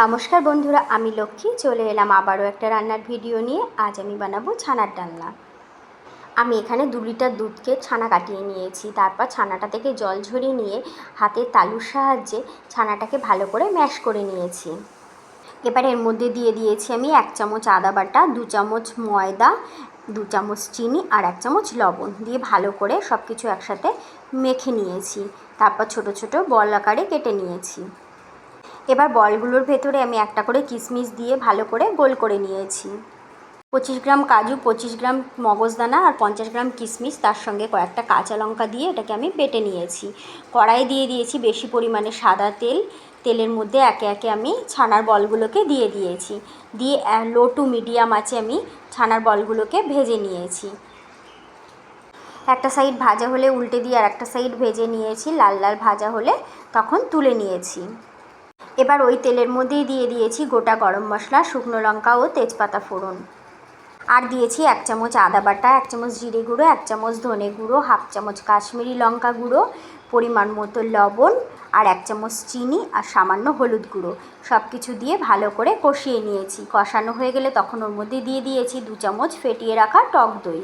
নমস্কার বন্ধুরা, আমি লক্ষ্মী চলে এলাম আবারও একটা রান্নার ভিডিও নিয়ে। আজ আমি বানাবো ছানার ডালনা। আমি এখানে 2 লিটার দুধকে ছানা কাটিয়ে নিয়েছি। তারপর ছানাটা থেকে জল ঝরিয়ে নিয়ে হাতের তালুর সাহায্যে ছানাটাকে ভালো করে ম্যাশ করে নিয়েছি। এবার এর মধ্যে দিয়ে দিয়েছি আমি 1 চামচ আদা বাটা, 2 চামচ ময়দা, 2 চামচ চিনি আর 1 চামচ লবণ দিয়ে ভালো করে সব কিছু একসাথে মেখে নিয়েছি। তারপর ছোট ছোট বল আকারে কেটে নিয়েছি। এবার বলগুলোর ভেতরে আমি একটা করে কিশমিশ দিয়ে ভালো করে গোল করে নিয়েছি। 25 গ্রাম কাজু, 25 গ্রাম মগজদানা আর 50 গ্রাম কিশমিশ, তার সঙ্গে কয়েকটা কাঁচা লঙ্কা দিয়ে এটাকে আমি বেটে নিয়েছি। কড়াই দিয়ে দিয়েছি বেশি পরিমাণে সাদা তেল। তেলের মধ্যে একে একে আমি ছানার বলগুলোকে দিয়ে দিয়েছি। দিয়ে লো টু মিডিয়াম আঁচে আমি ছানার বলগুলোকে ভেজে নিয়েছি। একটা সাইড ভাজা হলে উল্টে দিয়ে আর একটা সাইড ভেজে নিয়েছি। লাল লাল ভাজা হলে তখন তুলে নিয়েছি। এবার ওই তেলের মধ্যেই দিয়ে দিয়েছি গোটা গরম মশলা, শুকনো লঙ্কা ও তেজপাতা ফোড়ন। আর দিয়েছি 1 চামচ আদা বাটা, 1 চামচ জিরে গুঁড়ো, 1 চামচ ধনে গুঁড়ো, হাফ চামচ কাশ্মীরি লঙ্কা গুঁড়ো, পরিমাণ মতো লবণ আর 1 চামচ চিনি আর সামান্য হলুদ গুঁড়ো। সব কিছু দিয়ে ভালো করে কষিয়ে নিয়েছি। কষানো হয়ে গেলে তখন ওর মধ্যে দিয়ে দিয়েছি 2 চামচ ফেটিয়ে রাখা টক দই।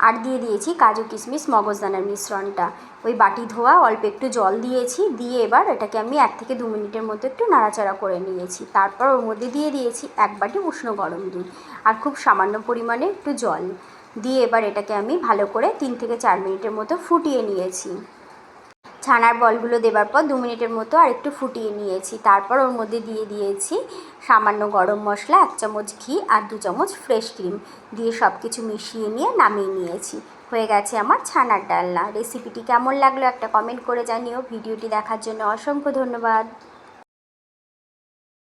আর দিয়ে দিয়েছি কাজু কিশমিশ মগজদানার মিশ্রণটা। ওই বাটি ধোয়া অল্প একটু জল দিয়েছি। দিয়ে এবার এটাকে আমি 1 থেকে 2 মিনিটের মধ্যে একটু নাড়াচাড়া করে নিয়েছি। তারপর ওর মধ্যে দিয়ে দিয়েছি 1 বাটি উষ্ণ গরম দুধ আর খুব সামান্য পরিমাণে একটু জল দিয়ে এবার এটাকে আমি ভালো করে 3 থেকে 4 মিনিটের মতো ফুটিয়ে নিয়েছি। ছানার বলগুলো দেবার পর 2 মিনিটের মতো আর একটু ফুটিয়ে নিয়েছি। তারপর ওর মধ্যে দিয়ে দিয়েছি সামান্য গরম মশলা, 1 চামচ ঘি আর 2 চামচ ফ্রেশ ক্রিম দিয়ে সব কিছু মিশিয়ে নিয়ে নামিয়ে নিয়েছি। হয়ে গেছে আমার ছানার ডালনা। রেসিপিটি কেমন লাগলো একটা কমেন্ট করে জানিও। ভিডিওটি দেখার জন্য অসংখ্য ধন্যবাদ।